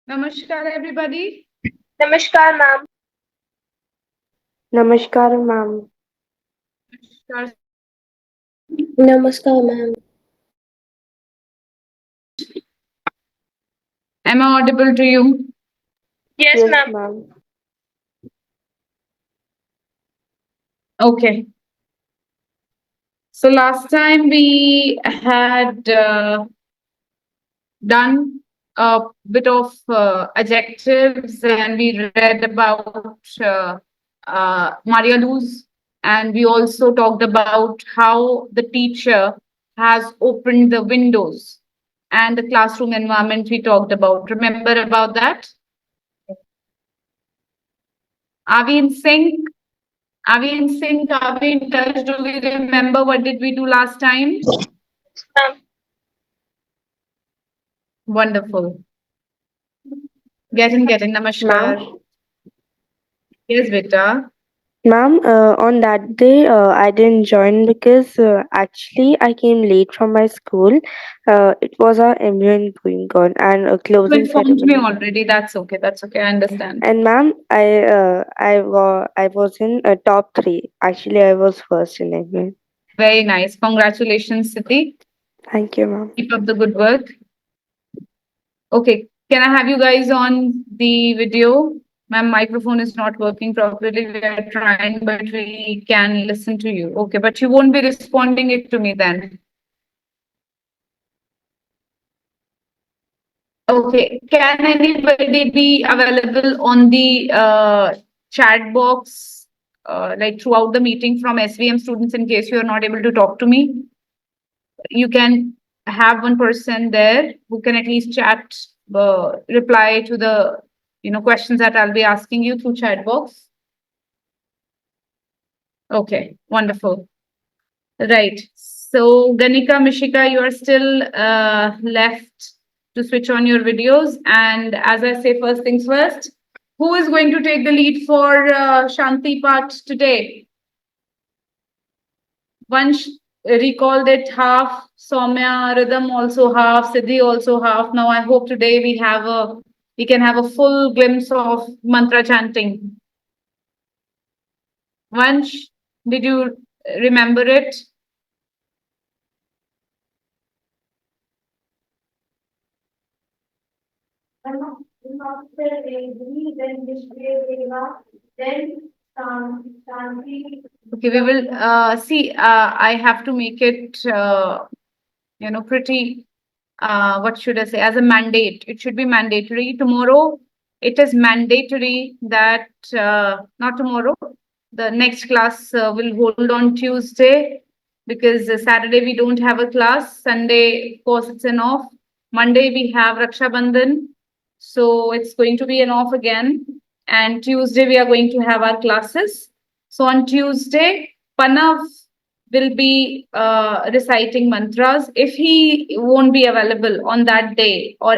Namaskar, everybody. Namaskar, ma'am. Namaskar, ma'am. Namaskar. Namaskar, ma'am. Am I audible to you? Yes, Yes, ma'am. ma'am. Okay. So last time we had done a bit of adjectives and we read about Maria Luz, and we also talked about how the teacher has opened the windows and the classroom environment we talked about. Remember about that? Are we in sync? Are we in sync? Are we in touch? Do we remember what did we do last time? Ma'am. Wonderful. Getting. Namaskar. Ma'am, Yes, beta. ma'am, on that day, I didn't join because actually I came late from my school. It was our MUN going on and a You closing informed me ceremony. already. That's okay. That's okay. I understand. And ma'am, I was in top three. Actually, I was first in MUN. Very nice. Congratulations, Siti. Thank you, ma'am. Keep up the good work. Okay. Can I have you guys on the video? My microphone is not working properly. We are trying, but we can listen to you. Okay, but you won't be responding it to me then. Okay. Can anybody be available on the chat box like throughout the meeting from SVM students in case you are not able to talk to me? You can have one person there who can at least chat, reply to the questions that I'll be asking you through chat box. Okay, wonderful. Right. So Ganika, Mishika, you are still left to switch on your videos. And as I say, first things first, who is going to take the lead for Shanti part today? Vansh recalled it half, Soumya, Rhythm also half, Siddhi also half. Now I hope today we can have a full glimpse of mantra chanting. Vansh, did you remember it? Okay, we will see. I have to make it, pretty, what should I say, as a mandate. It should be mandatory. Tomorrow, it is mandatory that, not tomorrow, the next class will hold on Tuesday because Saturday we don't have a class. Sunday, of course, it's an off. Monday, we have Raksha Bandhan. So it's going to be an off again. And Tuesday, we are going to have our classes. So on Tuesday, Panav will be reciting mantras. If he won't be available on that day, or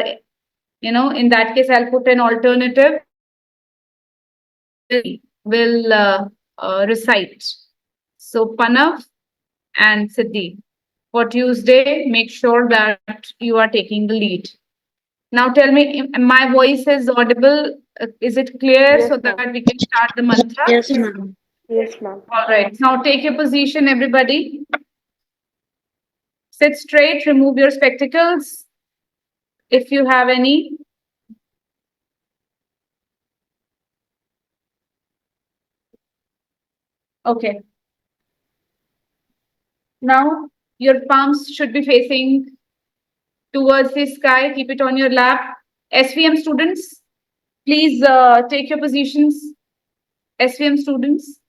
in that case, I'll put an alternative. Will recite. So Panav and Siddhi. For Tuesday, make sure that you are taking the lead. Now tell me, my voice is audible. Is it clear Yes, so that ma'am. we can start the mantras? Yes, ma'am. Yes, ma'am. All right. Now take your position, everybody. Sit straight, remove your spectacles if you have any. Okay. Now your palms should be facing towards the sky. Keep it on your lap. SVM students, please take your positions. SVM students.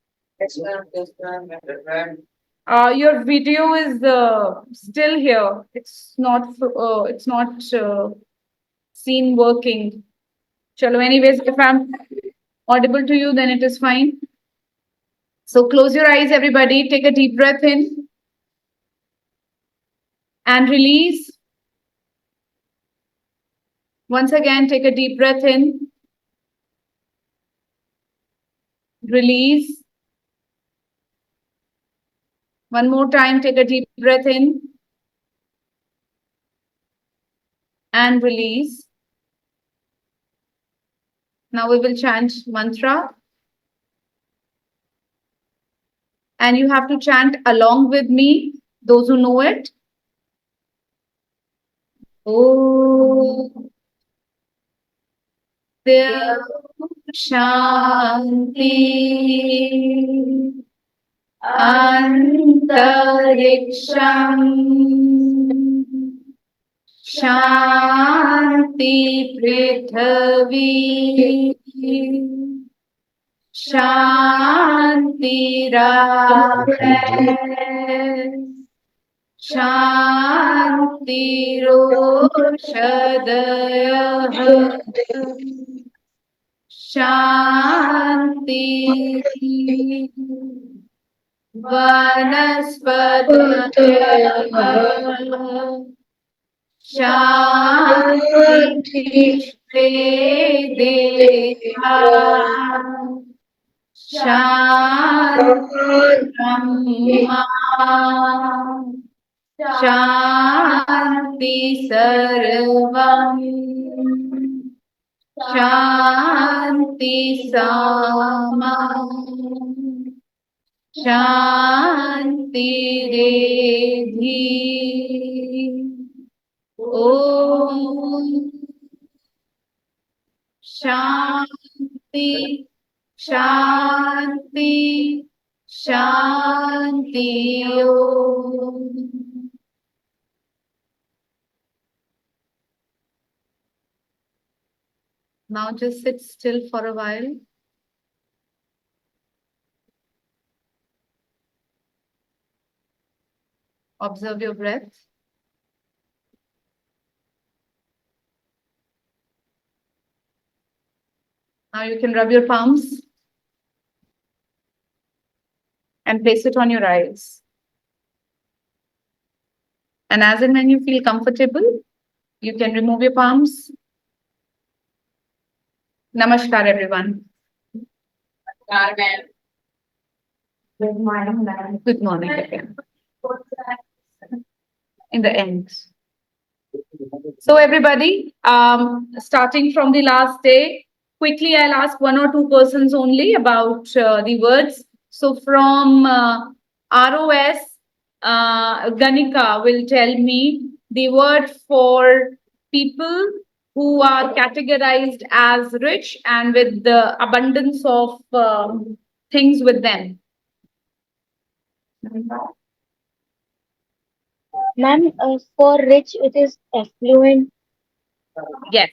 Your video is still here. It's not seen working. Chalo, anyways, if I'm audible to you, then it is fine. So close your eyes, everybody. Take a deep breath in and release. Once again, take a deep breath in, release. One more time, take a deep breath in and release. Now we will chant mantra. And you have to chant along with me, those who know it. Om Shanti Antariksham Shanti Prithvi Shanti Shanti Roshadaya Shanti Vanaspataya Shanti Vedesa Shanti Brahma Shanti Sarvam Shanti Sama Shanti Redhi Om Shanti Shanti Shanti Om. Now just sit still for a while. Observe your breath. Now you can rub your palms and place it on your eyes. And as and when you feel comfortable, you can remove your palms. Namaskar, everyone. Good morning, ma'am. Good morning again. In the end. So everybody, starting from the last day, quickly I'll ask one or two persons only about the words. So from ROS, Ganika will tell me the word for people who are categorized as rich and with the abundance of things with them. Ma'am, for rich, it is affluent. Yes,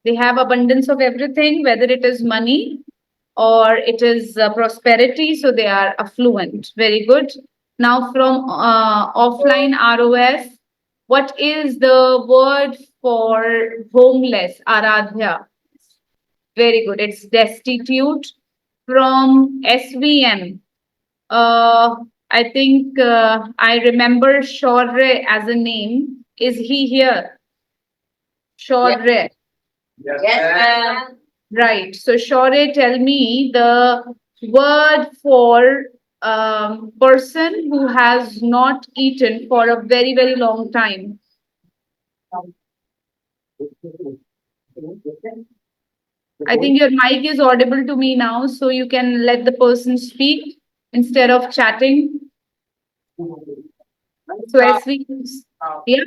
they have abundance of everything, whether it is money or it is prosperity, so they are affluent. Very good. Now from offline ROS, what is the word for homeless? Aradhya. Very good. It's destitute. From SVM, I think I remember Shaurya as a name. Is he here? Shaurya. Yes, ma'am. Right. So, Shaurya, tell me the word for person who has not eaten for a very, very long time. I think your mic is audible to me now, so you can let the person speak instead of chatting. So, as we, yeah,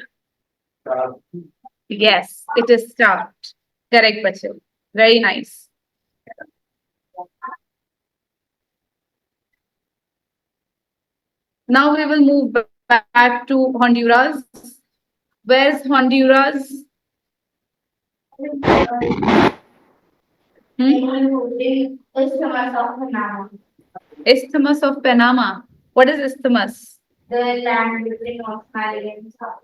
yes, it is starved. Correct, Bachel. Very nice. Now we will move back to Honduras. Where's Honduras? Isthmus of Panama. Isthmus of Panama. What is isthmus? The land between Australia and South.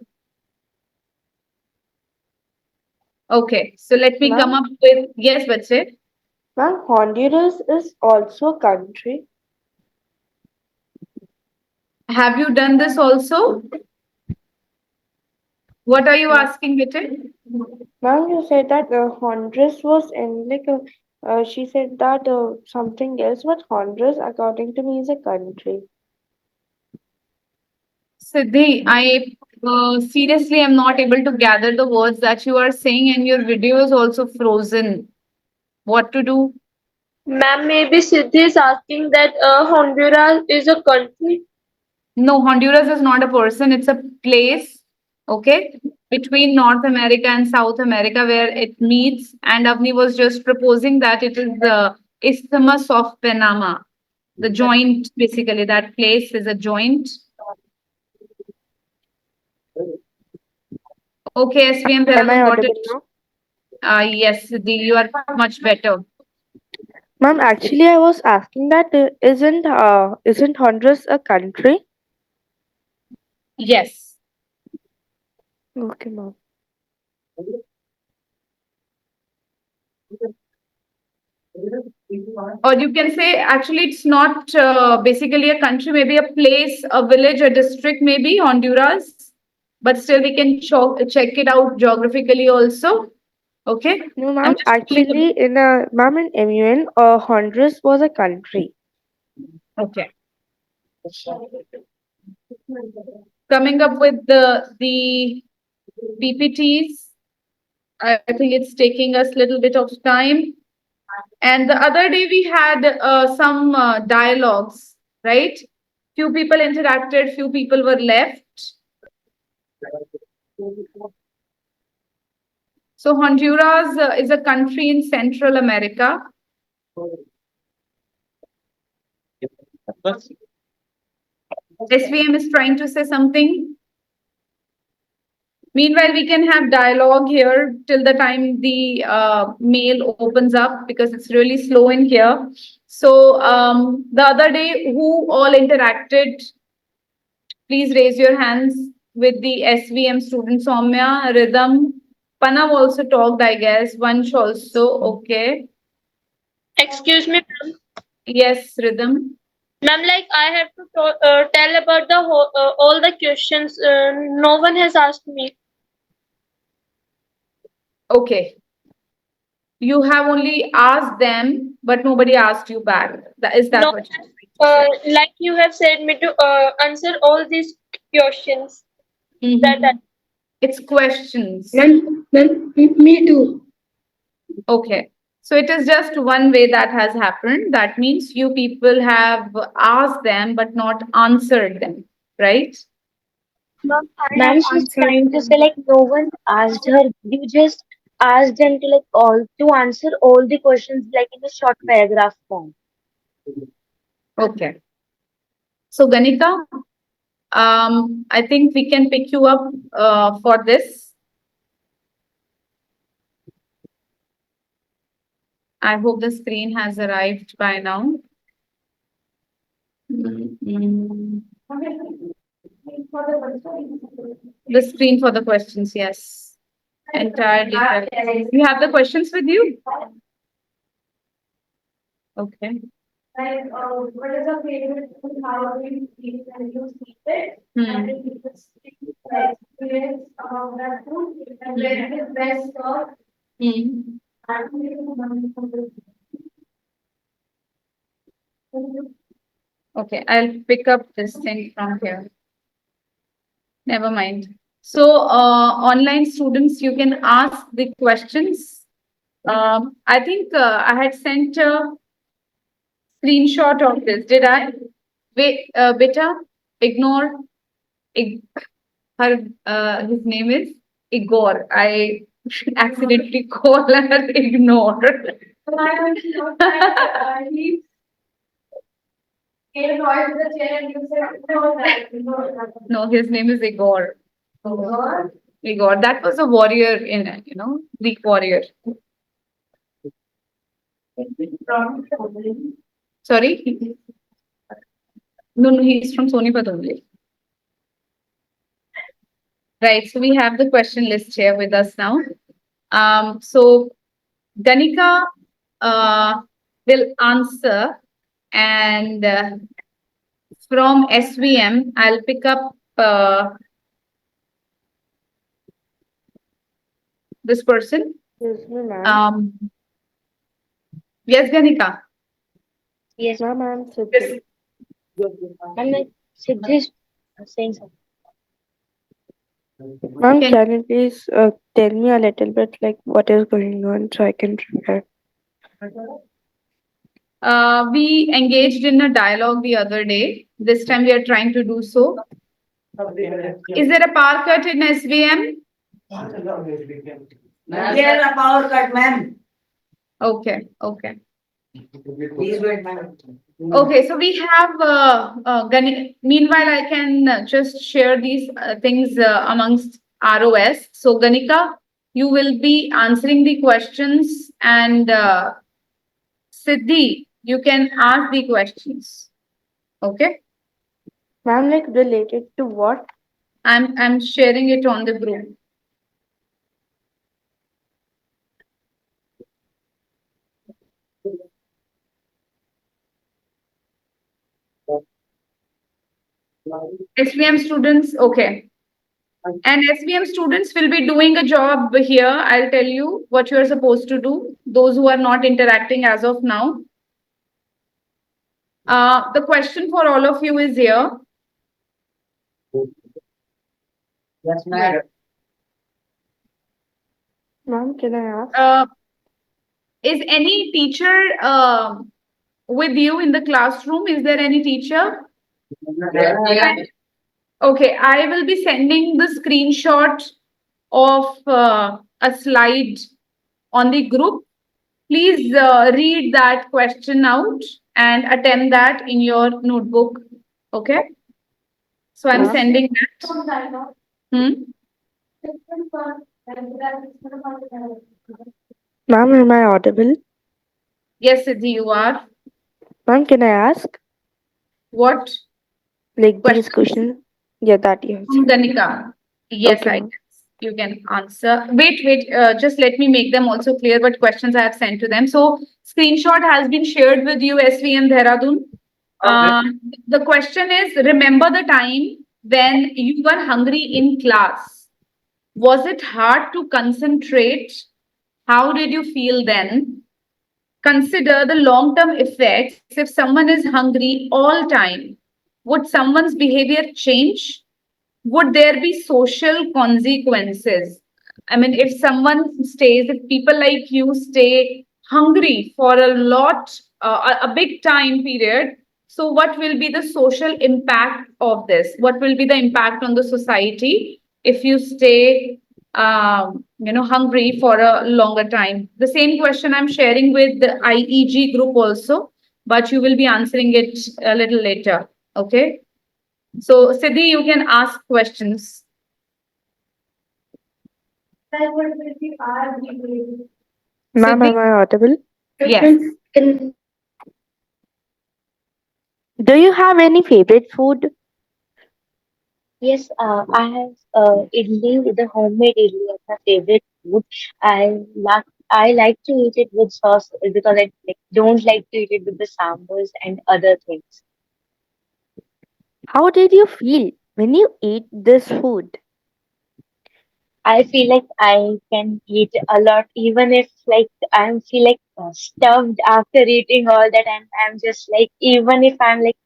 Okay, so let me come Ma'am? up with, yes, Bache. Ma'am, Honduras is also a country. Have you done this also? What are you asking, Bache? Ma'am, you said that Honduras was in like a. She said that something else, but Honduras, according to me, is a country. Siddhi, I seriously am not able to gather the words that you are saying, and your video is also frozen. What to do? Ma'am, maybe Siddhi is asking that Honduras is a country. No, Honduras is not a person, it's a place, okay, between North America and South America where it meets. And Avni was just proposing that it is the Isthmus of Panama, the joint, basically, that place is a joint. Okay, SVM, Am I got audible it. now? Yes, you are much better. Ma'am, actually, I was asking that isn't Honduras a country? Yes. Okay, ma'am. Or you can say, actually, it's not basically a country, maybe a place, a village, a district, maybe Honduras. But still, we can check it out geographically also. Okay. No, I'm ma'am. just Actually, ma'am, in MUN, Honduras was a country. okay. Coming up with the PPTs. I think it's taking us a little bit of time. And the other day we had some dialogues, right? Few people interacted, few people were left. So Honduras is a country in Central America. SVM is trying to say something. Meanwhile, we can have dialogue here till the time the mail opens up because it's really slow in here. So the other day, who all interacted? Please raise your hands with the SVM students. Soumya, Rhythm, Panav also talked, I guess. Vansh also, okay. Excuse me, ma'am. Yes, Rhythm. Ma'am, like I have to tell about the all the questions. No one has asked me. Okay. You have only asked them, but nobody asked you back. Is that No, what you say? like you have said me to answer all these questions. Mhm. That It's questions. Me too. Okay. So it is just one way that has happened. That means you people have asked them but not answered them, right? Ma'am, she's trying to say like no one asked her. You just asked them to like all to answer all the questions like in a short paragraph form. Okay. So Ganika, I think we can pick you up for this. I hope the screen has arrived by now. Mm. The screen for the questions, yes. Entirely. You have the questions with you? Okay. What is your favorite food? How do you eat when you eat it? And if it's experience about that food, and when it is best served, I think it is wonderful. Okay, I'll pick up this thing from here. Never mind. So, online students, you can ask the questions. I think I had sent a screenshot of this. Did I? Wait, beta, ignore. His name is Igor. I accidentally call her ignore. He came out of the chair and you said, no, that, no, that. No, his name is Igor. Or Igor. That was a warrior in, Greek warrior. from Sorry? No, he's from Sonipat only. Right, so we have the question list here with us now. So Ganika will answer, and from SVM, I'll pick up this person. Excuse me, ma'am. Yes, Ganika. Yes, Ma'am, I'm Siddhi. Yes. I'm like Siddhi is saying something. Ma'am, Can- can you please tell me a little bit like what is going on so I can prepare? We engaged in a dialogue the other day. This time we are trying to do so. Is there a power cut in SVM? There a power cut, ma'am. Okay, okay. Please wait, ma'am. Okay, so we have, meanwhile, I can just share these things amongst ROS. So Ganika, you will be answering the questions, and Siddhi, you can ask the questions. Okay, Ma'am, like related to what? I'm sharing it on the group. SVM students, okay. And SVM students will be doing a job here. I'll tell you what you are supposed to do. Those who are not interacting as of now. The question for all of you is here. Yes, ma'am. Ma'am, can I ask? Is any teacher with you in the classroom? Is there any teacher? Okay, I will be sending the screenshot of a slide on the group. Please read that question out and attempt that in your notebook. Okay. So I'm Ma'am? sending that. Hmm? Ma'am, am I audible? Yes, Siddhi, you are. Ma'am, can I ask? What? Like these questions? Yeah, that you have From said. Ganika. Yes, Okay, I ma'am. guess you can answer. Wait, just let me make them also clear what questions I have sent to them. So screenshot has been shared with you, SVM Dehradun. The question is, remember the time when you were hungry in class? Was it hard to concentrate? How did you feel then? Consider the long-term effects if someone is hungry all time. Would someone's behavior change? Would there be social consequences? I mean, if someone stays, if people like you stay hungry for a lot, a big time period, so what will be the social impact of this? What will be the impact on the society if you stay, hungry for a longer time? The same question I'm sharing with the IEG group also, but you will be answering it a little later. Okay. So, Siddhi, you can ask questions. Ma'am, Siddhi? am I audible? Yes. Do you have any favorite food? Yes, I have idli, the homemade idli is my favorite food. I like to eat it with sauce because I don't like to eat it with the sambars and other things. How did you feel when you ate this food? I feel like I can eat a lot, even if I feel stuffed after eating all that. I'm just even if I'm like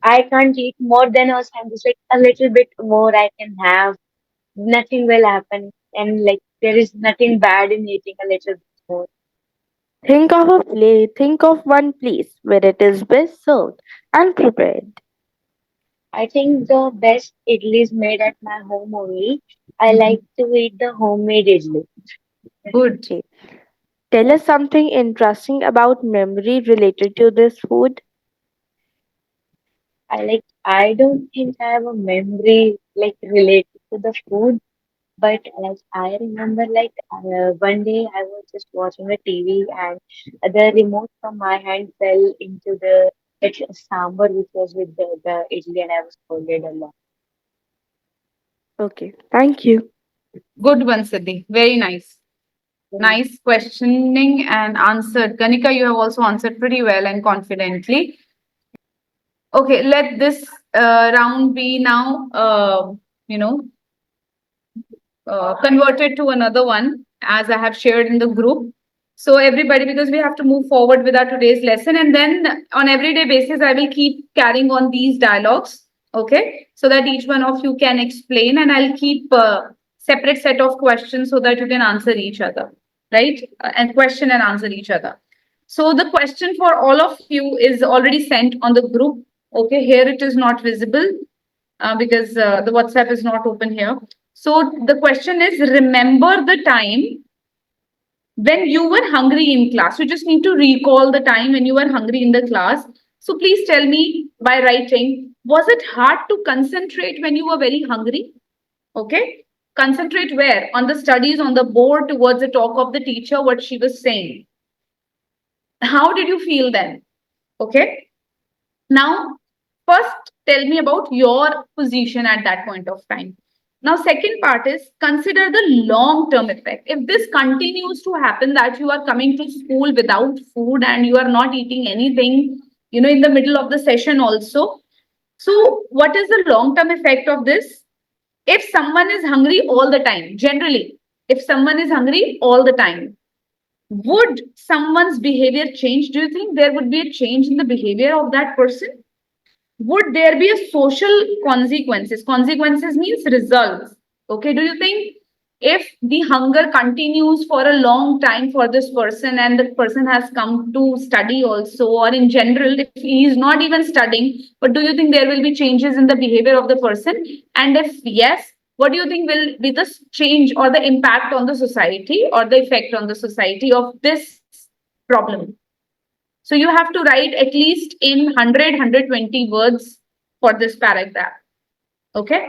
I can't eat more than us. I'm just a little bit more I can have. Nothing will happen, and there is nothing bad in eating a little bit more. Think of one place where it is best served and prepared. I think the best idli is made at my home only. I like to eat the homemade idli. Good. Okay. Tell us something interesting about memory related to this food. I don't think I have a memory related to the food, but I remember one day I was just watching the TV and the remote from my hand fell into the sambar which was with the idli and I was scolded a lot. Okay, thank you. Good one, Siddhi. Very nice. Nice questioning and answered. Kanika, you have also answered pretty well and confidently. Okay, let this round be now, converted to another one as I have shared in the group. So everybody, because we have to move forward with our today's lesson, and then on everyday basis, I will keep carrying on these dialogues. Okay, so that each one of you can explain, and I'll keep a separate set of questions so that you can answer each other. right? And question and answer each other. So the question for all of you is already sent on the group. Okay, here it is not visible because the WhatsApp is not open here. So the question is, remember the time when you were hungry in class. You just need to recall the time when you were hungry in the class. So please tell me by writing, was it hard to concentrate when you were very hungry? Okay. Concentrate where? On the studies, on the board, towards the talk of the teacher, what she was saying. How did you feel then? Okay. Now, first tell me about your position at that point of time. Now, second part is consider the long-term effect. If this continues to happen, that you are coming to school without food and you are not eating anything, in the middle of the session also. So, what is the long-term effect of this? If someone is hungry all the time, generally, if someone is hungry all the time, would someone's behavior change? Do you think there would be a change in the behavior of that person? Would there be a social consequences? Consequences means results. Okay, do you think if the hunger continues for a long time for this person and the person has come to study also, or in general, if he is not even studying, but do you think there will be changes in the behavior of the person? And if yes, what do you think will be the change or the impact on the society or the effect on the society of this problem? So you have to write at least in 100, 120 words for this paragraph. Okay?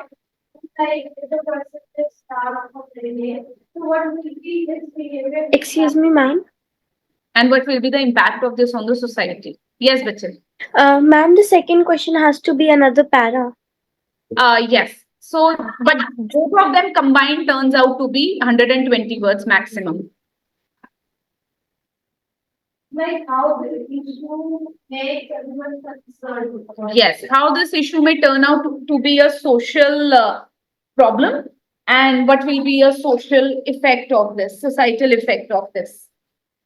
Like if the person is starved for the day, so what will be his behavior? Excuse me, ma'am. And what will be the impact of this on the society? Yes, Bachchan. Ma'am, the second question has to be another para. Yes. So, but both of them combined turns out to be 120 words maximum. Like how the issue makes everyone concerned. Yes. How this issue may turn out to be a social problem, and what will be a social effect of this, societal effect of this.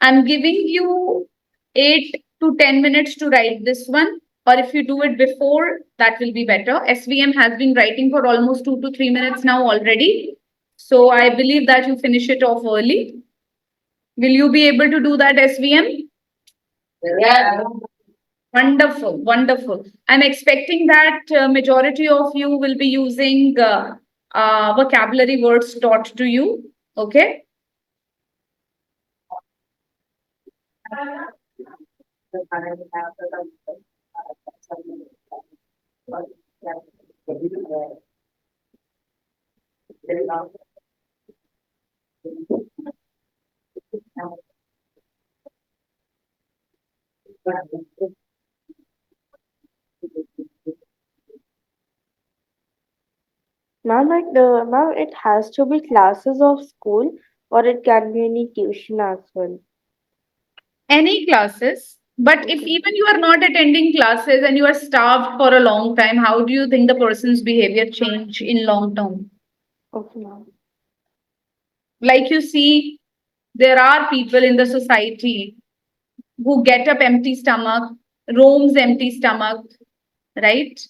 I'm giving you 8 to 10 minutes to write this one, or if you do it before, that will be better. SVM has been writing for almost 2 to 3 minutes now already. So I believe that you finish it off early. Will you be able to do that, SVM? Yeah. Wonderful, wonderful. I'm expecting that majority of you will be using vocabulary words taught to you. Okay. Ma'am, it has to be classes of school or it can be any tuition as well. Any classes, but if even you are not attending classes and you are starved for a long time, how do you think the person's behavior change in long term? Okay, ma'am. Like you see, there are people in the society who get up empty stomach, roams empty stomach, right?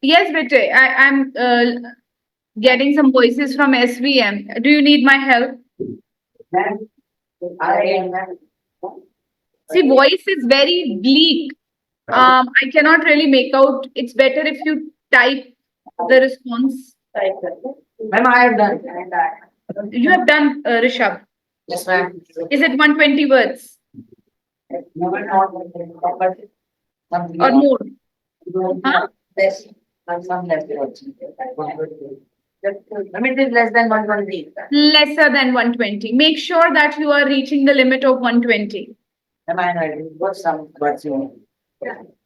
Yes, Vijay, I'm getting some voices from SVM. Do you need my help? See, voice is very bleak. I cannot really make out. It's better if you type the response. Ma'am, I have done. You have done, Rishabh. Yes, ma'am. Is it 120 words or more? Huh? Less. Some less. I mean, it is less than 120. Lesser than 120. Make sure that you are reaching the limit of 120. Am I right? What's some words you want?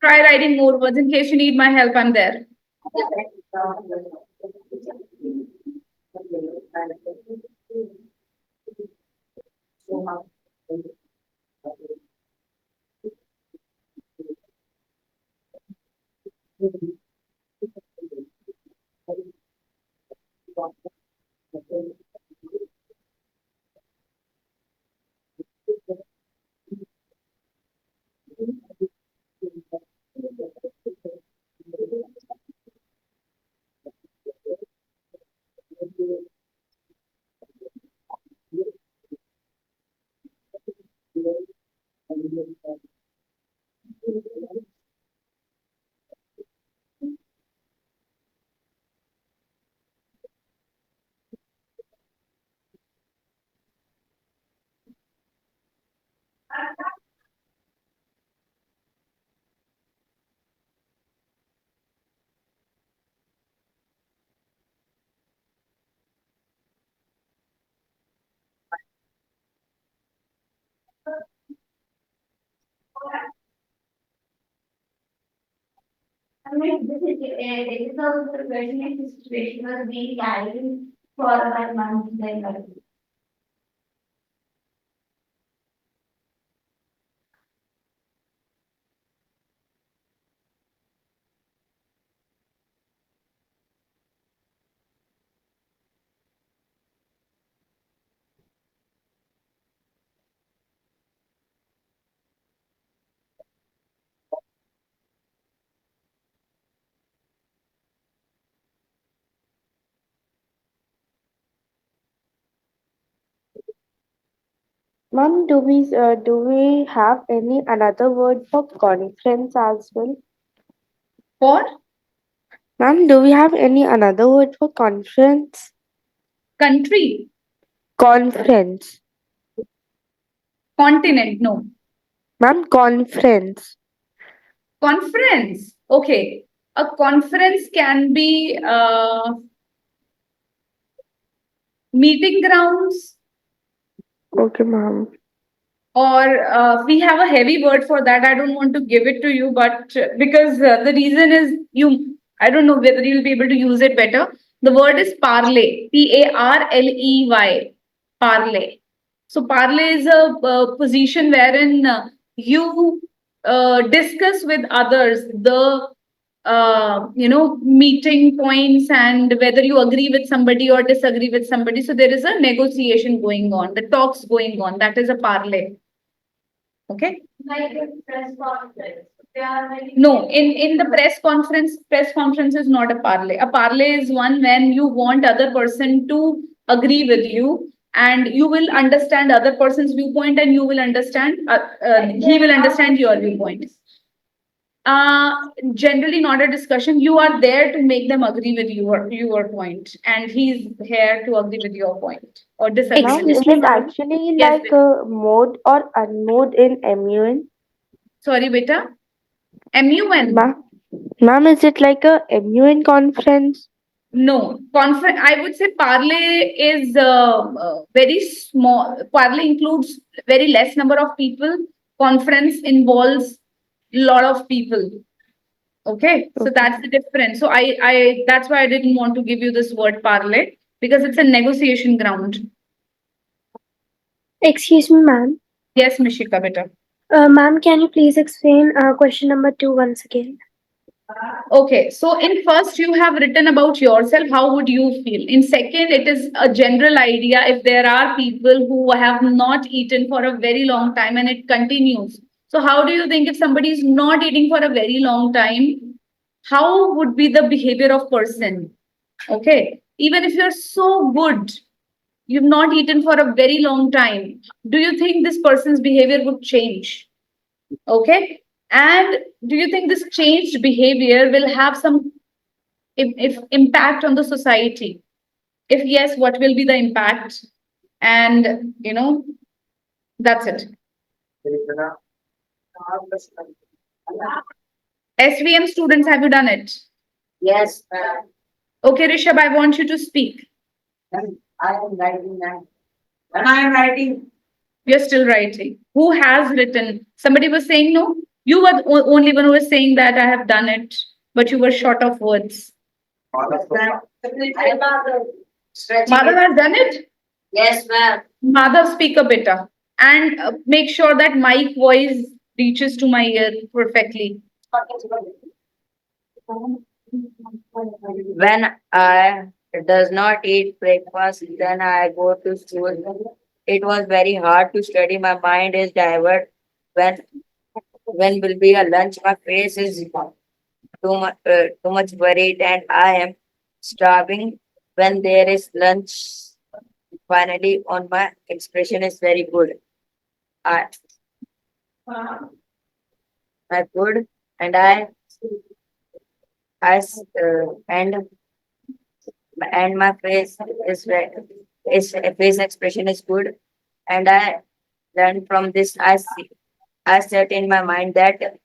Try writing more words in case you need my help. I'm there. I mean, this is also the question situation was being carried for about months then. Ma'am, do we have any another word for conference as well? For Ma'am, do we have any another word for conference? country, Conference. continent, no. Ma'am, conference. Conference. Okay. A conference can be meeting grounds, Okay, ma'am. or we have a heavy word for that. I don't want to give it to you, but because the reason is I don't know whether you'll be able to use it better. The word is parley, Parley, parley. So parley is a position wherein you discuss with others the meeting points and whether you agree with somebody or disagree with somebody. So there is a negotiation going on, the talks going on. That is a parley. Okay. Like a press conference. They are very. No, in the press conference is not a parley. A parley is one when you want other person to agree with you, and you will understand other person's viewpoint, and you will understand he will understand your viewpoint. Generally not a discussion. You are there to make them agree with your point, and he's here to agree with your point or disagree. Ma'am, with is you. it actually Yes, like a mode or unmode in MUN? Sorry, beta. MUN. Ma'am, is it like a MUN conference? No, conference. I would say Parley is very small. Parley includes very less number of people. Conference involves lot of people. Okay, so Okay. that's the difference. So I that's why I didn't want to give you this word Parley, because it's a negotiation ground. Excuse me, ma'am. Yes, Mishika, beta. Ma'am, can you please explain question number 2 once again? Okay, so in first you have written about yourself, how would you feel? In second, it is a general idea if there are people who have not eaten for a very long time and it continues. So how do you think if somebody is not eating for a very long time, how would be the behavior of person? Okay, even if you're so good, you've not eaten for a very long time, do you think this person's behavior would change? Okay, and do you think this changed behavior will have some if impact on the society? If yes, what will be the impact? And that's it. SVM students, have you done it? Yes, Okay, Rishabh, I want you to speak. I am writing now. And I am writing. You're still writing. Who has written? Somebody was saying no. You were the only one who was saying that I have done it, but you were short of words. Stretching. Madhav has done it? Yes, ma'am. Madhav, speak a bit and make sure that mic voice reaches to my ear perfectly. When I does not eat breakfast, then I go to school. It was very hard to study. My mind is diverted. When will be a lunch? My face is too much worried, and I am starving. When there is lunch, finally, on my expression is very good. I I good, and I and my face is face expression is good, and I learned from this. I set in my mind that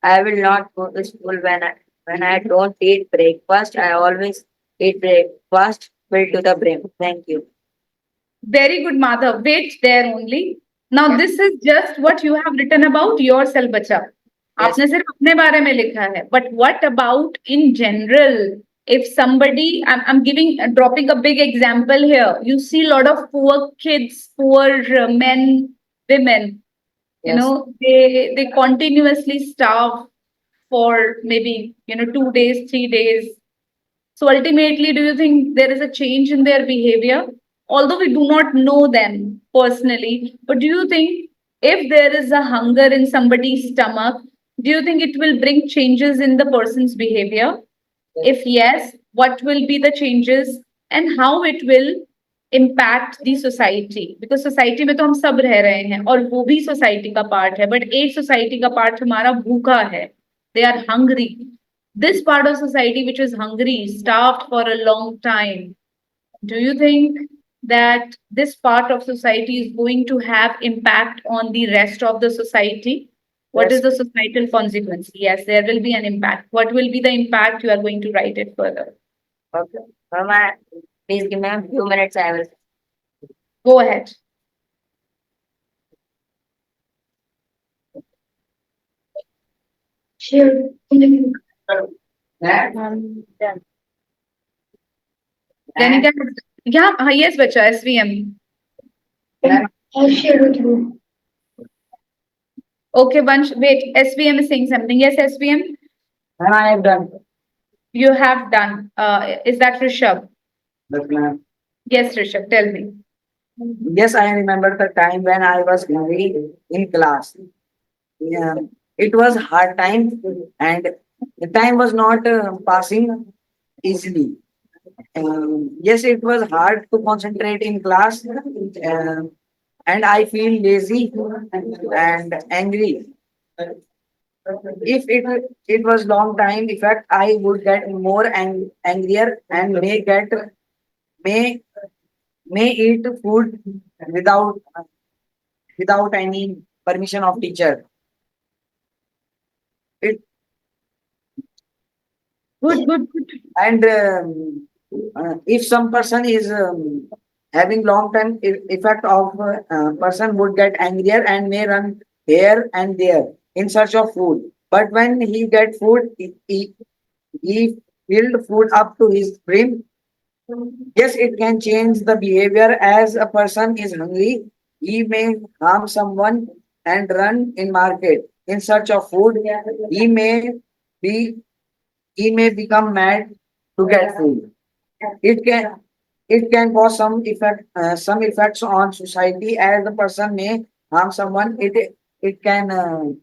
I will not go to school when I don't eat breakfast. I always eat breakfast filled to the brim. Thank you. Very good, Madhav. Wait there only. Now, this is just what you have written about yourself, bacha. Yes. आपने सिर्फ अपने बारे में लिखा है. But what about in general? If somebody, I'm giving, dropping a big example here. You see a lot of poor kids, poor men, women. You Yes. know, they continuously starve for maybe 2 days, 3 days. So ultimately, do you think there is a change in their behavior? Although we do not know them personally, but do you think if there is a hunger in somebody's stomach, do you think it will bring changes in the person's behavior? If yes, what will be the changes and how it will impact the society? Because society में तो हम सब रह रहे हैं और वो भी society का part है, but एक society का part हमारा भूखा है. They are hungry. This part of society which is hungry, starved for a long time, do you think that this part of society is going to have impact on the rest of the society? What is Yes. the societal consequence? Yes, there will be an impact. What will be the impact? You are going to write it further. Okay. Mama, please give me a few minutes. I will. Go ahead. Sure. Done. Danika, yeah, yes, bacha, SVM. I'll share with you. Okay, Vansh, wait, SVM is saying something. Yes, SVM, Ma'am, I have done. you have done. Is that Rishabh? Yes, ma'am. Yes, Rishabh, tell me. Yes, I remember the time when I was hungry in class. Yeah, it was hard time, and the time was not passing easily. Yes, it was hard to concentrate in class, and I feel lazy and angry. If it was long time effect, I would get more angrier and may may eat food without without any permission of teacher. It Good, good, good. and if some person is having long time effect of person would get angrier and may run here and there in search of food, but when he get food he filled food up to his brim. Yes, it can change the behavior. As a person is hungry, he may harm someone and run in market in search of food. He may be he may become mad to get food. It can it can cause some effects on society, as the person may harm someone. It can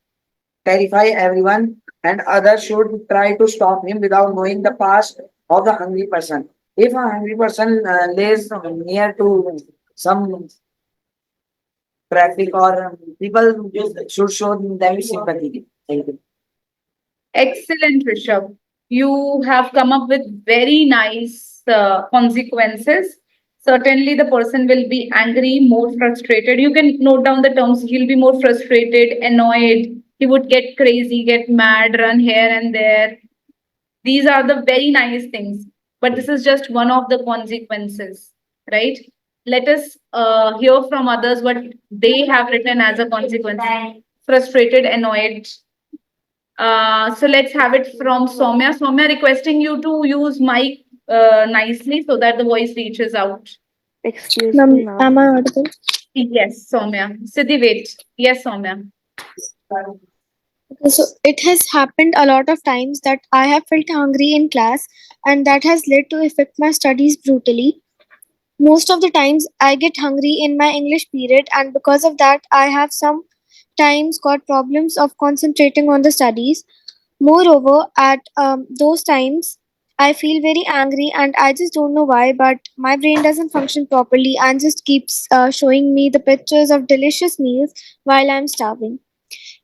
terrify everyone, and others should try to stop him without knowing the past of the hungry person. If a hungry person lays near to some traffic or people should show them sympathy. Thank you. Excellent, Rishabh. You have come up with very nice consequences. Certainly, the person will be angry, more frustrated. You can note down the terms. He'll be more frustrated, annoyed. He would get crazy, get mad, run here and there. These are the very nice things. But this is just one of the consequences, right? Let us hear from others what they have written as a consequence. Frustrated, annoyed. So let's have it from Soumya. Soumya, requesting you to use mic nicely so that the voice reaches out. Excuse Ma'am, me, ma'am. am I audible? Yes, Soumya. Siddhi, wait. Yes, Soumya. Okay, so it has happened a lot of times that I have felt hungry in class, and that has led to affect my studies brutally. Most of the times I get hungry in my English period, and because of that, I have sometimes got problems of concentrating on the studies. Moreover, at those times, I feel very angry, and I just don't know why, but my brain doesn't function properly and just keeps showing me the pictures of delicious meals while I'm starving.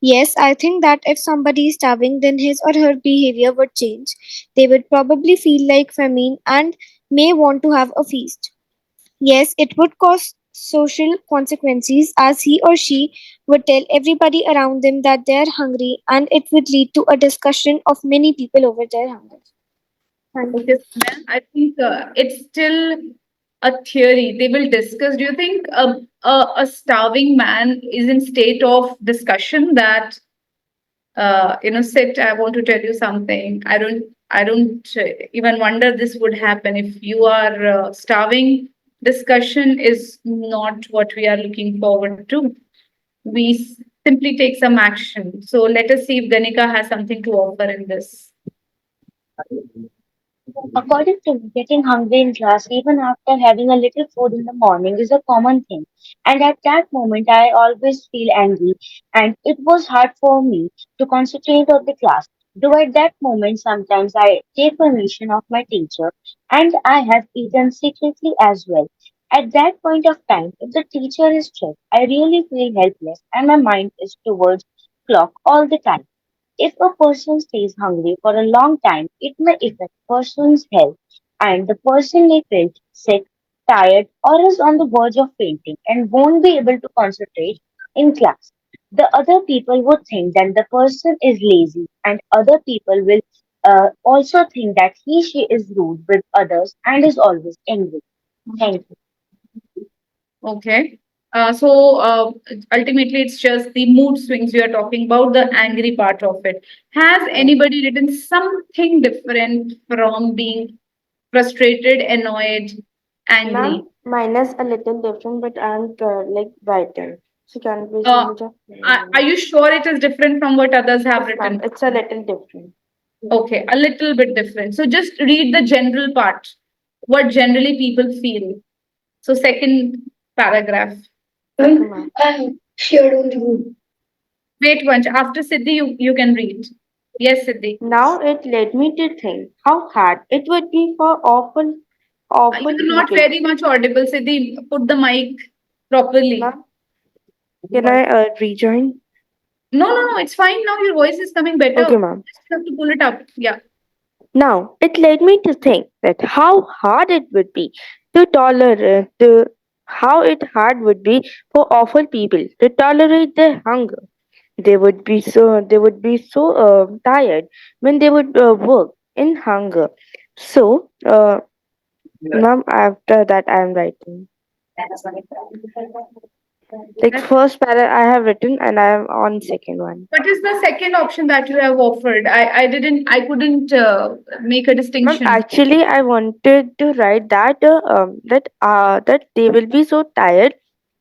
Yes, I think that if somebody is starving, then his or her behavior would change. They would probably feel like famine and may want to have a feast. Yes, it would cause social consequences as he or she would tell everybody around them that they are hungry, and it would lead to a discussion of many people over their hunger. Thank you. Okay, Soumya. I think it's still a theory. They will discuss. Do you think a starving man is in state of discussion that sit, I want to tell you something. I don't even wonder this would happen if you are starving. Discussion is not what we are looking forward to. We simply take some action. So let us see if Ganika has something to offer in this. According to me, getting hungry in class even after having a little food in the morning is a common thing. And at that moment, I always feel angry, and it was hard for me to concentrate on the class. Though at that moment, sometimes I take permission of my teacher, and I have eaten secretly as well. At that point of time, if the teacher is strict, I really feel helpless, and my mind is towards clock all the time. If a person stays hungry for a long time, it may affect person's health, and the person may feel sick, tired, or is on the verge of fainting and won't be able to concentrate in class. The other people would think that the person is lazy, and other people will also think that she is rude with others and is always angry. Thank you. Okay. So ultimately, it's just the mood swings we are talking about, the angry part of it. Has anybody written something different from being frustrated, annoyed, angry? Ma'am, mine is a little different, but I'm like writing. So can you please Uh, hold it? are you sure it is different from what others have Yes, ma'am. written? It's a little different. Okay, a little bit different. So just read the general part, what generally people feel. So, second paragraph. Okay, ma'am. I shared on the group. Wait, Vanch, after Siddhi, you can read. Yes, Siddhi. Now it led me to think how hard it would be for awful You're not people. very much audible, Siddhi. Put the mic properly. Ma'am, can I rejoin? No, it's fine now. Your voice is coming Okay, better. ma'am. Just have to pull it up. Yeah. Now it led me to think that how hard it would be to tolerate how it hard would be for awful people to tolerate their hunger. They would be so tired when they would work in hunger. So, ma'am, after that I am writing. Like That's- first para I have written and I am on second one. What is the second option that you have offered? I couldn't make a Ma'am, distinction. actually I wanted to write that they will be so tired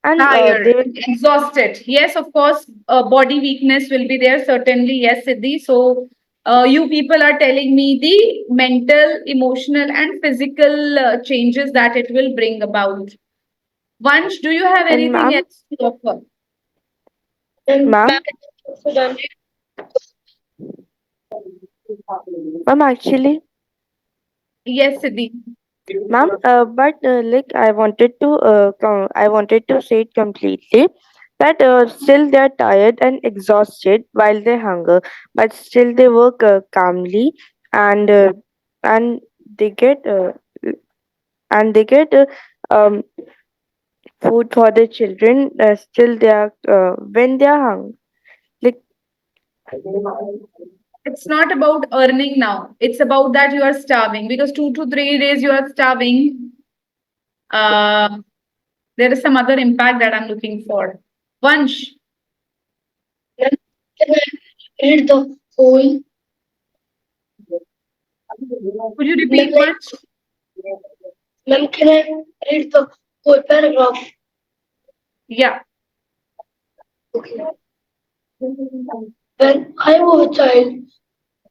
and Tired, they will exhausted. Yes, of course, body weakness will be there, certainly. Yes, Siddhi. So, you people are telling me the mental, emotional, and physical changes that it will bring about. Vansh, do you have and anything ma'am, else to offer? ma'am, ma'am actually Yes, Siddhi. ma'am, but like I wanted to say it completely that still they're tired and exhausted while they hunger, but still they work calmly and uh, and they get um food for the children. Still they are when they are hungry. Like It's not about earning now. It's about that you are starving because 2 to 3 days you are starving. Uh, there is some other impact that I'm looking for. Vansh, Read the whole. could you repeat Vansh? Ma'am, can I read the whole paragraph? Yeah. Okay. When I was a child,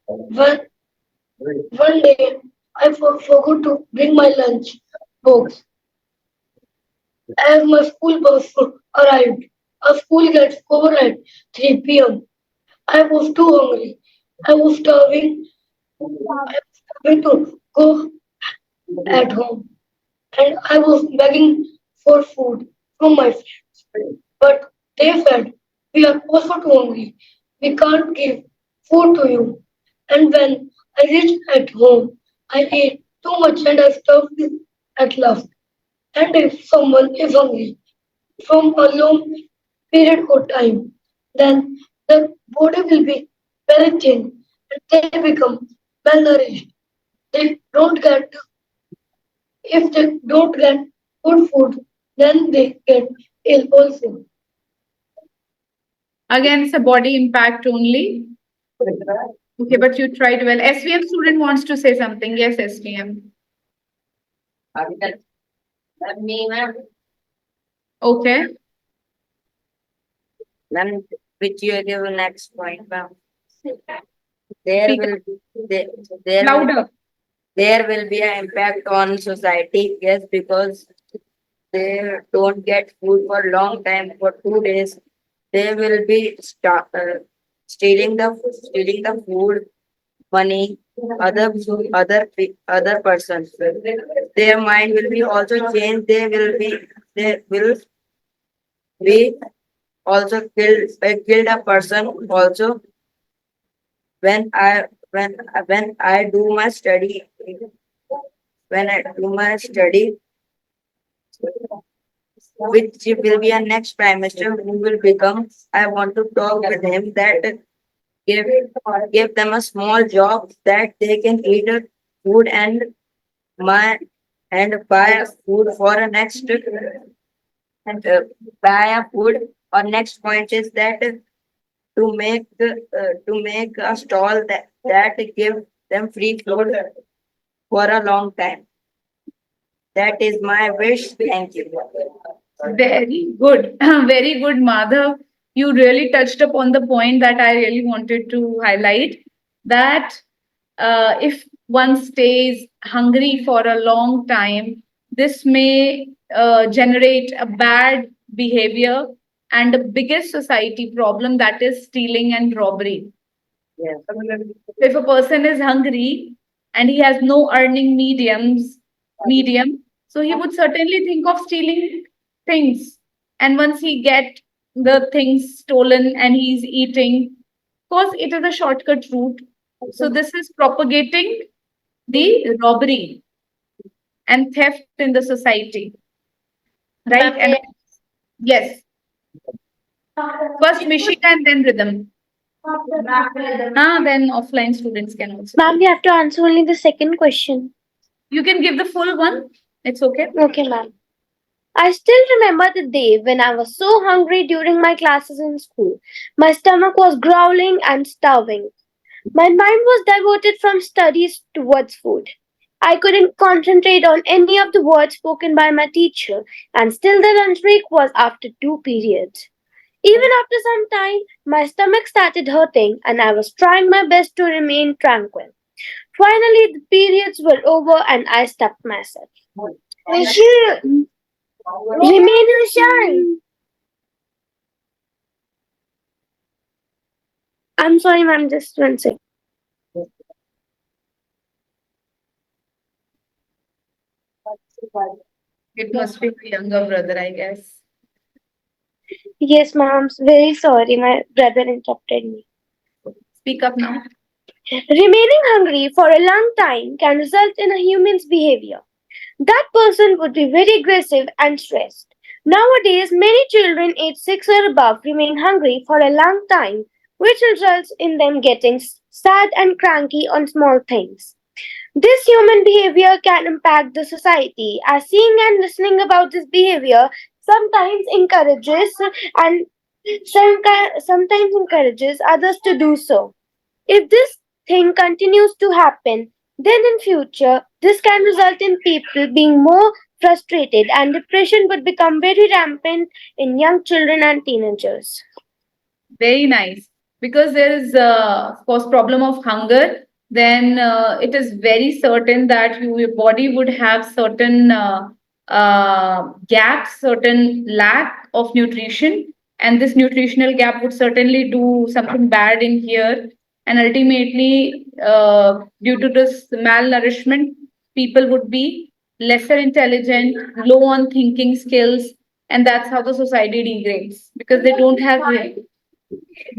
one day I forgot to bring my lunch box. As my school bus arrived, our school gets over at 3 p.m. I was too hungry. I was starving. I was starving to go at home, and I was begging for food from my friends. But they said, "We are also too hungry. We can't give food to you." And when I reached at home, I ate too much and I starved at last. And if someone is hungry from a long period of time, then the body will be very thin and they become malnourished. They don't get, if they don't get good food, then they get ill also. Again, it's a body impact only. Okay, but you tried well. SVM student wants to say something. Yes, SVM. Okay. Then which you give next point, ma'am. There Speak will there will, louder. there will be an impact on society, yes, because they don't get food for long time, for 2 days. They will be stealing the food, money, other persons. Their mind will be also changed. They will be also killed a person also. When I do my study, when I do my study, which will be a next prime minister who will become, I want to talk with him that give give them a small job that they can eat a food my and buy food for a next and buy a food. Or next point is that to make a stall that give them free food for a long time. That is my wish. Thank you. Very good. Very good, Madhav. You really touched upon the point that I really wanted to highlight that if one stays hungry for a long time, this may generate a bad behavior and the biggest society problem, that is stealing and robbery. Yes. If a person is hungry and he has no earning medium, so he would certainly think of stealing things. And once he get the things stolen and he's eating, of course it is a shortcut route. So this is propagating the robbery and theft in the society, right? Ma'am, And yes, first Mishika and then rhythm. Then offline students can also. Ma'am, you have to answer only the second question. You can give the full one. It's okay. Okay, ma'am. I still remember the day when I was so hungry during my classes in school. My stomach was growling and starving. My mind was diverted from studies towards food. I couldn't concentrate on any of the words spoken by my teacher, and still the lunch break was after 2 periods. Even after some time, my stomach started hurting, and I was trying my best to remain tranquil. Finally, the periods were over, and I stopped myself. Rishi, remain shy. I'm sorry, ma'am, just one second. It must be my younger brother, I guess. Yes, ma'am, I'm very sorry, my brother interrupted me. Speak up now. Remaining hungry for a long time can result in a human's behavior. That person would be very aggressive and stressed. Nowadays, many children aged 6 or above remain hungry for a long time, which results in them getting sad and cranky on small things. This human behavior can impact the society, as seeing and listening about this behavior sometimes encourages and sometimes encourages others to do so. If this thing continues to happen, Then in future, this can result in people being more frustrated and depression would become very rampant in young children and teenagers. Very nice. Because there is, of course, problem of hunger, then it is very certain that your body would have certain gaps, certain lack of nutrition, and this nutritional gap would certainly do something bad in here. And ultimately, due to this malnourishment, people would be lesser intelligent, low on thinking skills, and that's how the society degrades because they don't have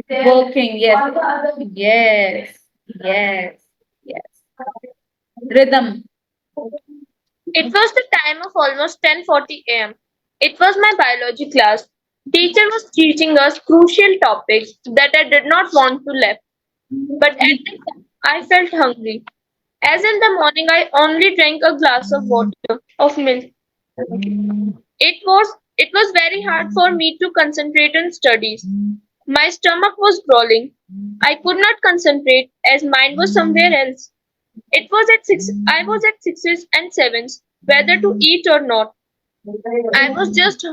working, yes. Yes, yes, yes. Rhythm. It was the time of almost 10:40 a.m. It was my biology class. Teacher was teaching us crucial topics that I did not want to left, but at the time I felt hungry. As in the morning I only drank a glass of water of milk. It was very hard for me to concentrate on studies. My stomach was growling. I could not concentrate as mind was somewhere else. It was at six. I was at sixes and sevens, whether to eat or not. I was just.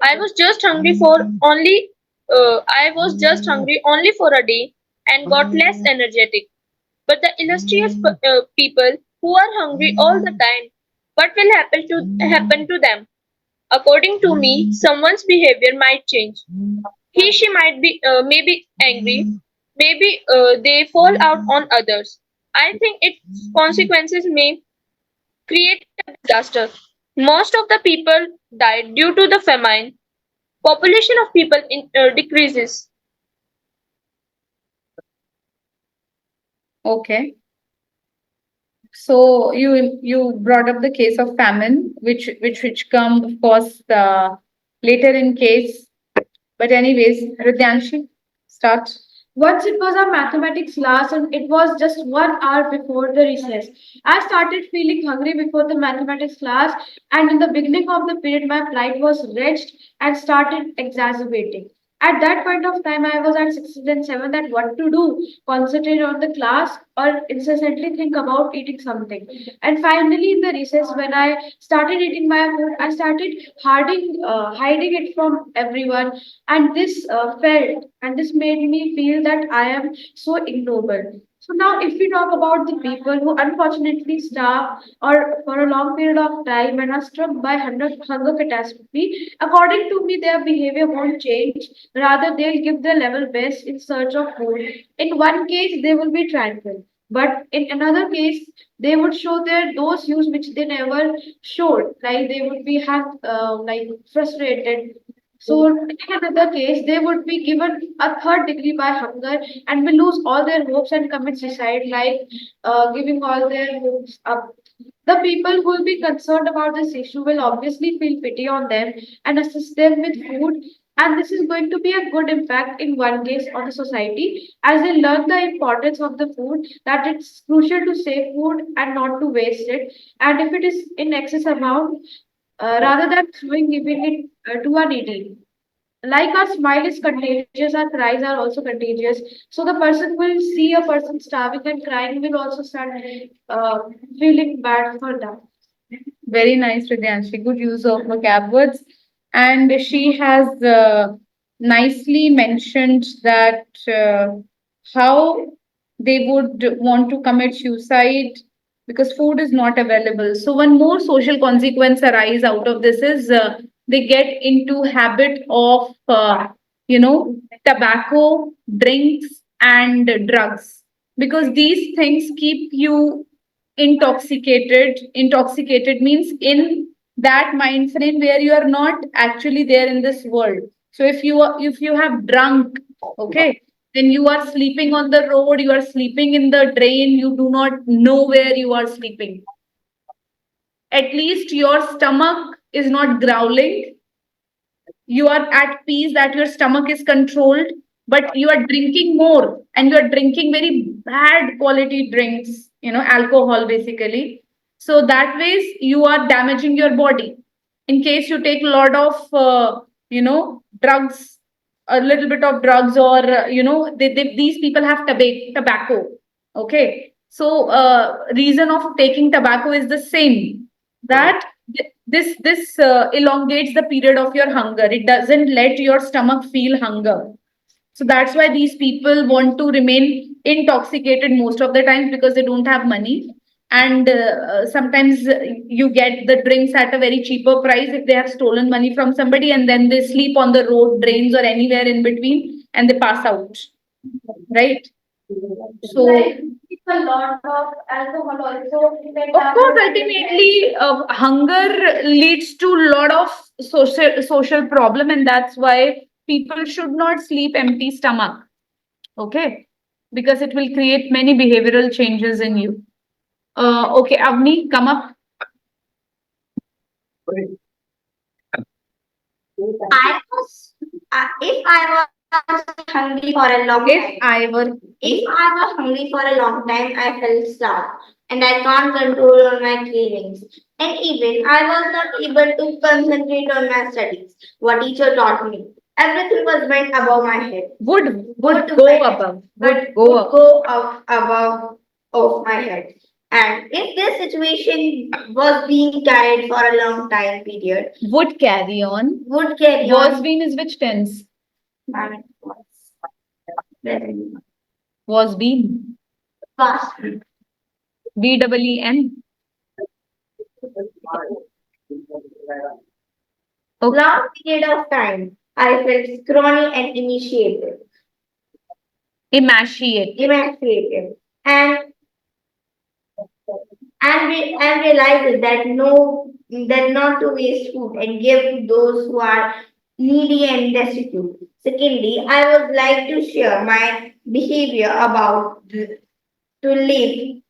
I was just hungry for only. I was just hungry only for a day and got less energetic. But the illustrious people who are hungry all the time, what will happen to them? According to me, someone's behavior might change. She might be maybe angry, maybe they fall out on others. I think its consequences may create a disaster. Most of the people died due to the famine. Population of people decreases. Okay. So you brought up the case of famine, which come, of course, later in case. But anyways, Ridyanshi, start. Once it was our mathematics class and it was just 1 hour before the recess. I started feeling hungry before the mathematics class, and in the beginning of the period, my plight was wretched and started exacerbating. At that point of time, I was at 6 and 7 that what to do, concentrate on the class or incessantly think about eating something. And finally, in the recess, when I started eating my food, I started hiding it from everyone, and this felt and this made me feel that I am so ignoble. So now, if we talk about the people who unfortunately starve or for a long period of time and are struck by hunger catastrophe, according to me, their behavior won't change. Rather, they'll give their level best in search of food. In one case, they will be tranquil. But in another case, they would show their those views which they never showed. Like they would be have like frustrated. So in another case, they would be given a third degree by hunger and will lose all their hopes and commit suicide, like giving all their hopes up. The people who will be concerned about this issue will obviously feel pity on them and assist them with food. And this is going to be a good impact in one case on the society as they learn the importance of the food, that it's crucial to save food and not to waste it. And if it is in excess amount, rather than throwing giving it to a needy. Like our smile is contagious, our cries are also contagious. So the person will see a person starving and crying will also start uh, feeling bad for that. Very nice, Ridyanshi. Good use of vocab words. And she has nicely mentioned that how they would want to commit suicide because food is not available. So one more social consequence arise out of this is they get into habit of tobacco, drinks, and drugs because these things keep you intoxicated means in that mind frame where you are not actually there in this world. So if you have drunk, okay, then you are sleeping on the road, you are sleeping in the drain, you do not know where you are sleeping. At least your stomach is not growling, you are at peace that your stomach is controlled, but you are drinking more and you are drinking very bad quality drinks, alcohol basically. So that ways you are damaging your body. In case you take a lot of drugs, a little bit of drugs, or these people have tobacco. Okay, So reason of taking tobacco is the same, that this elongates the period of your hunger. It doesn't let your stomach feel hunger. So that's why these people want to remain intoxicated most of the times, because they don't have money. And sometimes you get the drinks at a very cheaper price if they have stolen money from somebody, and then they sleep on the road, drains, or anywhere in between, and they pass out. Right? So, Like, it's a lot of alcohol also. of course, ultimately, hunger leads to a lot of social problem, and that's why people should not sleep empty stomach. Okay, because it will create many behavioral changes in you. Okay, Avni, come up. I was, if I was hungry for a long time, if I was hungry for a long time, I felt starved and I can't control on my cravings. And even I was not able to concentrate on my studies. What teacher taught me, everything was went above my head. Would Would go went- above. Would Would go up. go up above of my head. And if this situation was being carried for a long time period, Would carry on. would carry Was on. been is which tense? Present. Was been. Past. BEEN. Okay. Long period of time, I felt scrawny and emaciated, and realized that not to waste food and give to those who are needy and destitute. Secondly, I would like to share my behavior about to living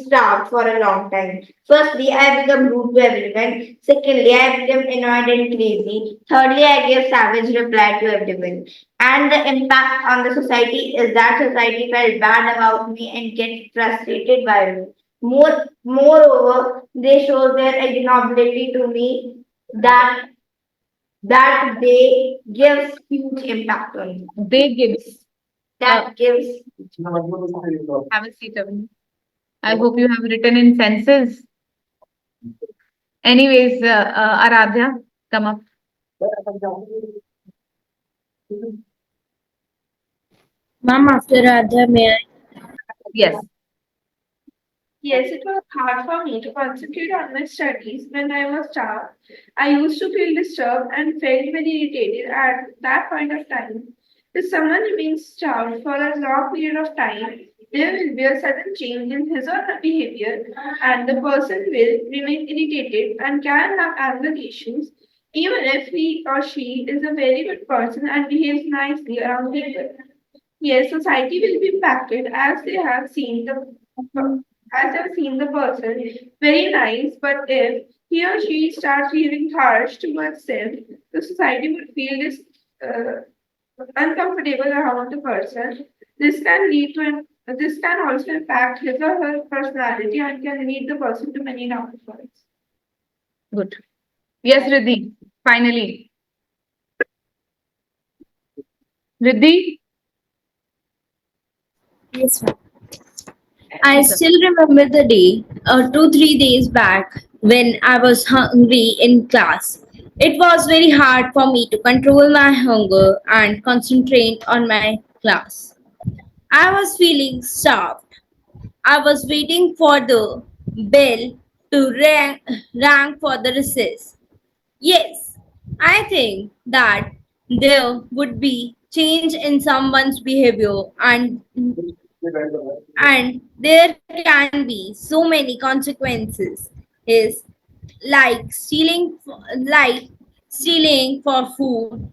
starved for a long time. Firstly, I become rude to everyone. Secondly, I become annoyed and crazy. Thirdly, I give savage reply to everyone. And the impact on the society is that society felt bad about me and get frustrated by me. Moreover, they show their ignorability to me that they gives huge impact on me. They gives. That gives Have a seat, Avni. I hope you have written in senses. Anyways, Aradhya, come up. Ma'am, after Radha, may I? Yes. Yes, it was hard for me to concentrate on my studies when I was starved. I used to feel disturbed and felt very irritated at that point of time. If someone remains starved for a long period of time, there will be a sudden change in his or her behavior, and the person will remain irritated and can have anger issues, even if he or she is a very good person and behaves nicely around people. Yes, society will be impacted as they have seen the person very nice, but if he or she starts behaving harsh towards them, the society would feel this uncomfortable around the person. This can also impact his or her personality and can lead the person to many downfalls. Good. Yes, Riddhi. Finally. Riddhi? Yes, ma'am. I still remember the day, 2, 3 days back, when I was hungry in class. It was very hard for me to control my hunger and concentrate on my class. I was feeling starved. I was waiting for the bell to rang for the recess. Yes, I think that there would be change in someone's behavior and there can be so many consequences is like stealing for food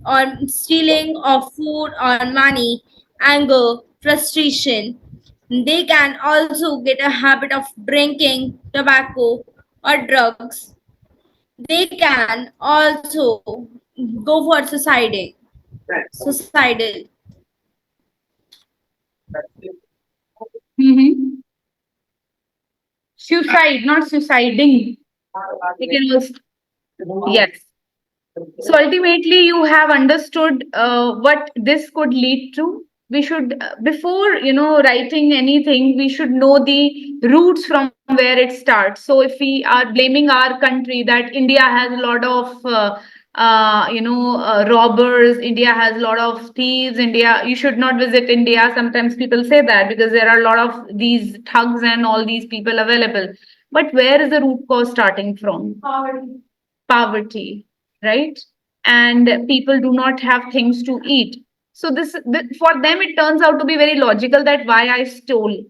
or stealing of food or money, anger, frustration. They can also get a habit of drinking tobacco or drugs. They can also go for suicidal. Mm-hmm. Suicide, not suiciding. They can also, yes. So ultimately, you have understood what this could lead to. we should, before, writing anything, we should know the roots from where it starts. So if we are blaming our country that India has a lot of, robbers, India has a lot of thieves, India, you should not visit India. Sometimes people say that because there are a lot of these thugs and all these people available. But where is the root cause starting from? Poverty, right? And people do not have things to eat. So for them, it turns out to be very logical that why I stole.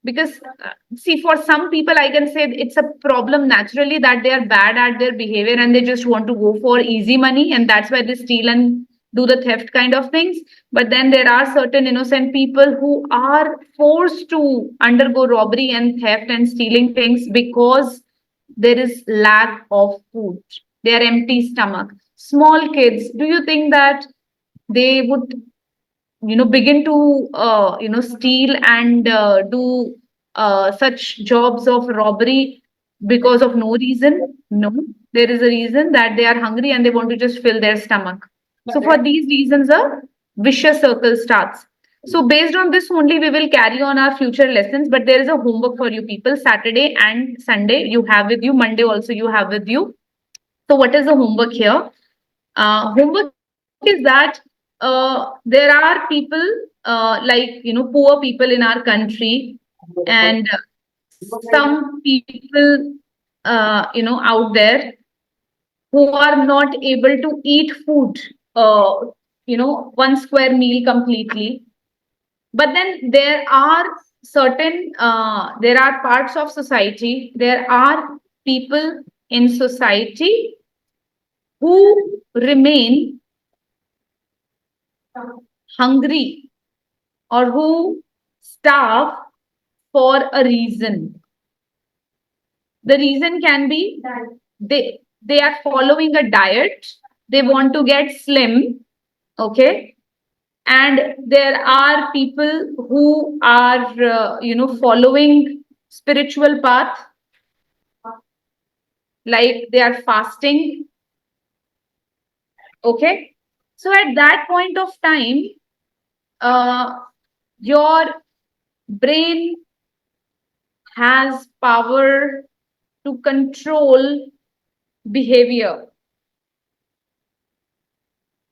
Because see, for some people, I can say it's a problem naturally that they are bad at their behavior and they just want to go for easy money, and that's why they steal and do the theft kind of things. But then there are certain innocent people who are forced to undergo robbery and theft and stealing things because there is lack of food. They are empty stomach. Small kids, do you think that they would begin to steal and do such jobs of robbery because of no reason? No, there is a reason, that they are hungry and they want to just fill their stomach. So for these reasons, a vicious circle starts. So based on this only, we will carry on our future lessons. But there is a homework for you people. Saturday and Sunday you have with you. Monday also you have with you. So what is the homework here? Homework is that there are people poor people in our country, and some people out there who are not able to eat food, 1 square meal completely. But then there are there are parts of society, there are people in society who remain hungry or who starve for a reason. The reason can be they are following a diet, they want to get slim, okay? And there are people who are following spiritual path, like they are fasting, okay? So at that point of time, your brain has power to control behavior.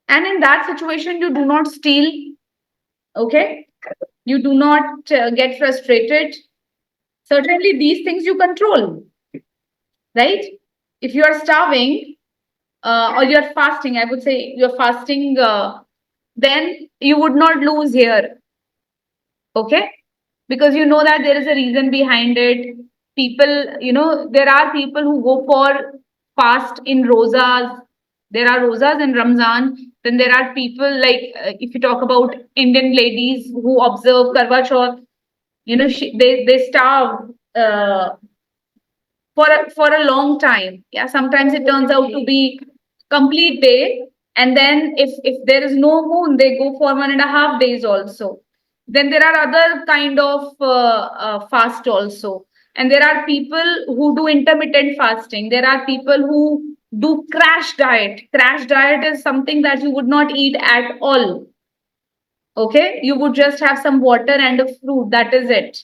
And in that situation, you do not steal, okay? You do not get frustrated. Certainly, these things you control, right? If you are starving or you're fasting, I would say you're fasting, then you would not lose here, okay? Because you know that there is a reason behind it. People, there are people who go for fast in Rosas. There are Rosas in Ramzan. Then there are people like, if you talk about Indian ladies who observe Karwa Chauth, they starve for a long time. Yeah, sometimes it turns out to be complete day. And then if there is no moon, they go for 1.5 days also. Then there are other kind of fast also. And there are people who do intermittent fasting. There are people who do crash diet. Crash diet is something that you would not eat at all. Okay, you would just have some water and a fruit. That is it.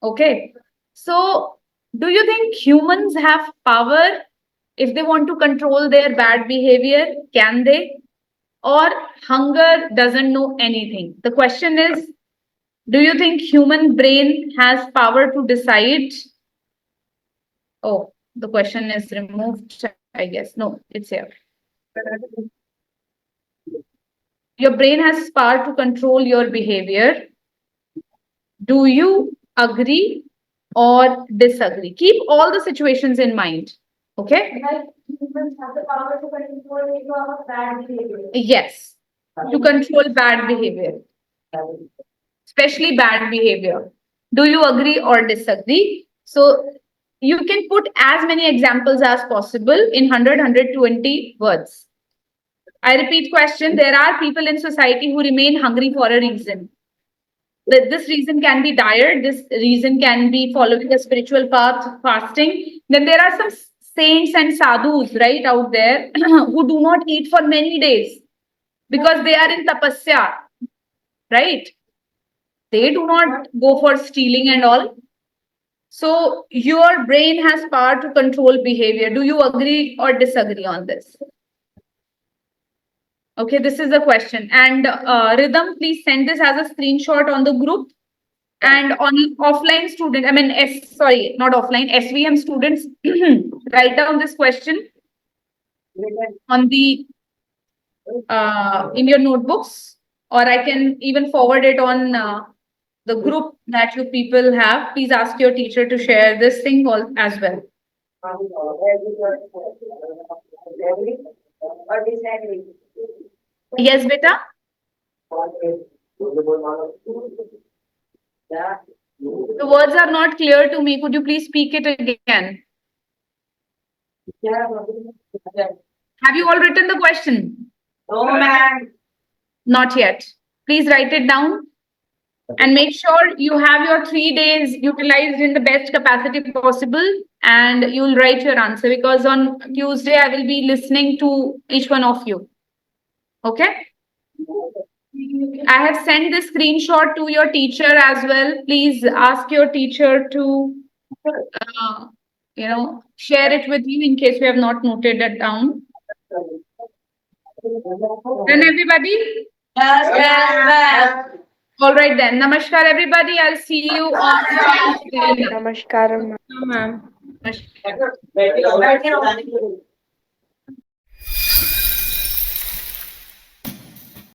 Okay, so do you think humans have power if they want to control their bad behavior? Can they? Or hunger doesn't know anything? The question is, do you think human brain has power to decide? Oh, the question is removed, I guess. No, it's here. Your brain has power to control your behavior. Do you agree or disagree? Keep all the situations in mind. Okay? Like humans have the power to control your bad behavior. Yes, to control bad behavior, especially bad behavior. Do you agree or disagree? So you can put as many examples as possible in 120 words. I repeat question. There are people in society who remain hungry for a reason. This reason can be diet. This reason can be following a spiritual path, fasting. Then there are some saints and sadhus, right, out there who do not eat for many days because they are in tapasya, right? They do not go for stealing and all. So your brain has power to control behavior. Do you agree or disagree on this? Okay, this is the question. And Rhythm, please send this as a screenshot on the group. And on offline student, I mean, sorry, not offline, SVM students, write down this question on the in your notebooks, or I can even forward it on the group that you people have. Please ask your teacher to share this thing as well. Yes, beta. The words are not clear to me. Could you please speak it again? Have you all written the question? No, ma'am. Not yet. Please write it down and make sure you have your 3 days utilized in the best capacity possible, and you'll write your answer, because on Tuesday I will be listening to each one of you. Okay? I have sent this screenshot to your teacher as well. Please ask your teacher to, share it with you in case we have not noted it down. Then everybody? Yes, All right then. Namaskar, everybody. I'll see you on Tuesday. Namaskaram. Ma'am. Namaskar.